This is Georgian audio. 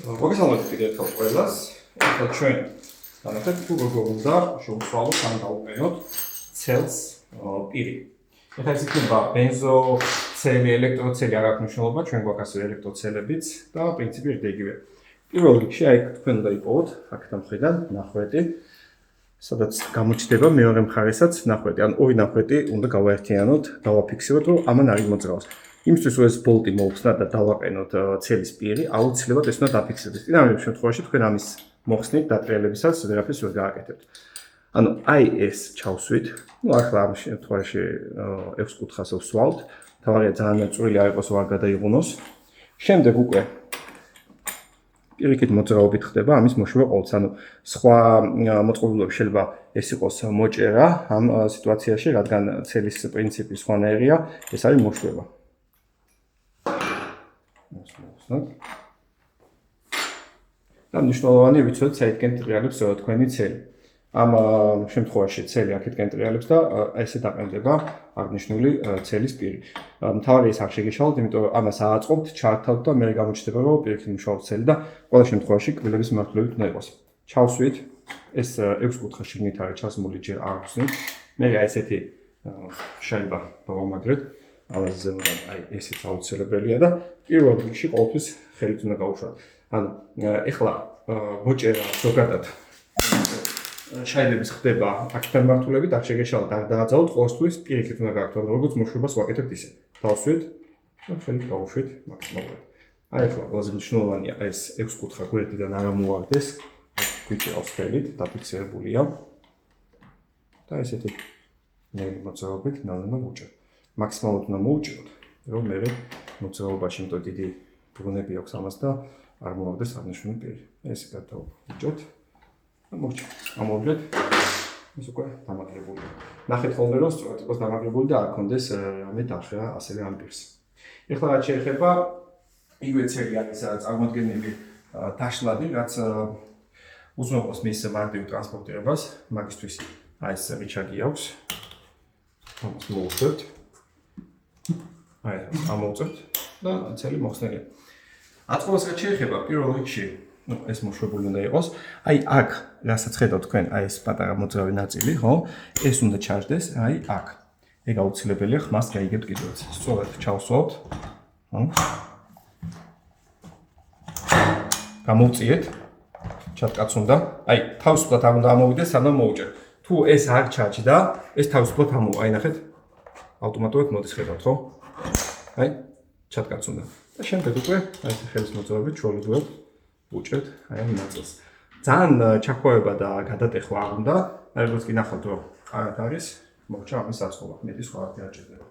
მოგესალმებით კიდევ ერთხელ ყველას. ახლა ჩვენ განახეთ თუ როგორ უნდა შევცვალოთ ან დავუყენოთ ცელს პირი. ეხლა ეს იქნება ბენზო ცელი, ელექტროცელი არ აქვს მნიშვნელობა, ჩვენ გვაქვს ასევე ელექტროცელებიც და პრინციპი იგივეა. პირველ რიგში აი თქვენ უნდა იპოვოთ აქედან მხრიდან ნახვეტი, სადაც გამოჩნდება მეორე მხარესაც ნახვეტი, ან ორი ნახვეტი უნდა გავაერთიანოთ, დავაფიქსიროთ, რომ ამან არის მოძრაობს. იმისთვის რომ ეს ბოლტი მოვხსნათ და დავაყენოთ ცელის პირი, აუცილებლად ეს უნდა დაფიქსირდეს. წინამორბედ შემთხვევაში თქვენ ამის მოხსნით დატრიალებისას ვერაფერს ვერ გააკეთებთ. ანუ აი ეს ჩავსვით, ახლა ამ შემთხვევაში 6 კუთხას ვსვალთ, თავარია ძალიან წვრილი არ იყოს, რომ არ გადაიღუნოს. შემდეგ უკვე პირიქით მოძრაობით ხდება ამის მოშვება ყოველთვის. ანუ სხვა მოწყობილობები შეიძლება ეს იყოს მოჭერა ამ სიტუაციაში, რადგან ცელის პრინციპი სხვანაირია, ეს არის მოშვება. და მნიშვნელოვანი ვიცოდეთ, საიდკენ ტრიალებს თქვენი ცელი. ამ შემთხვევაში ცელი აქეთკენ ტრიალებს და ესე დაყენდება აღნიშნული ცელის პირი. მთავარია ის არ შეგეშალოთ, იმიტომ რომ ამას ააწყობთ, ჩართავთ და მე გამოჩნდება, რომ პირიქით მუშაობს ცელი და ყველა შემთხვევაში კბილების მართლობით უნდა იყოს. ჩავსვით, ეს 6 კუთხა შიგნით არის ჩასმული, ჯერ არ ვხსნით. მე ესეთი შეიძლება დავამაგრეთ. ამაზე ზემოდან აი ესეც აუცილებელია და პირველ რიგში ყოველთვის ხელით უნდა გაუშვათ. ანუ ეხლა მოჭერა ზოგადად შაილების ხდება აქედან მართულებით, არ შეგეშალოთ, არ დააძალოთ, ყოველთვის პირიქით უნდა გააკეთოთ, როგორც მოშვებას ვაკეთებთ ისე. დავსვით და ხელით გავუშვით მაქსიმალურად. აი ახლა ყველაზე მნიშვნელოვანია ეს 6 კუთხა გვერდიდან არ ამოვარდეს, გვიჭირავს ხელით, დაფიქსირებულია და ესეთი ნელი მოძრაობით ნელ-ნელა მოვუჭერთ. მაქსიმალურად უნდა მოვუჭეროთ, რომ მე მოძრაობაში იმიტომ დიდი ბრუნები აქვს ამას და არ მომავდეს აღნიშნული პირი. ესე გადავუჭერთ და მოვჭერთ. ამოვიდეთ. ეს უკვე დამაგრებულია. ნახეთ ხოლმე რომ სწორად იყოს დამაგრებული და არ კონდეს რამე დახრა ასევე ამ პირს. ეხლა რაც შეეხება იგივე ცელი არის წარმოადგენელი დაშლადი, რაც უზრუნველყოფს მის მარტივ ტრანსპორტირებას, მაგისთვის აი ეს რიჩაგი აქვს. ამას მოვუწევთ. აი ამოვუწევთ და ცელი მოხსნილია. აწყობას რაც შეეხება პირველ რიგში, ეს მოშვებული უნდა იყოს. აი აქ, რასაც ხედავთ თქვენ, აი ეს პატარა მოძრავი ნაწილი, ხო? ეს უნდა ჩაждდეს, აი აქ. ეგ აუცილებელია, ხმას გაიგებთ კიდევაც. სწორად ჩავსვავთ. ხო? გამოვწიეთ. ჩატკაცუნდა. აი, თავისუფლად არ უნდა ამოვიდეს, სანამ მოვუჭერთ. თუ ეს არ ჩაჯდა, ეს თავისუფლად ამოვა. აი ნახეთ. ავტომატურად მოდის ხედავთ, ხო? აი, ჩატკაცუნდა. და შემდეგ უკვე აი ხელის მოძრაობით ჩვეულებრივად ვუჭერთ აი ამ ნაწილს. ძალიან ჩახვევება და გადატეხვა არ უნდა. აი როგორც კი ნახავთ, რომ კარგად არის, მოვჭა ამის აწყობა. მეტი სხვა არ გაჭირდება.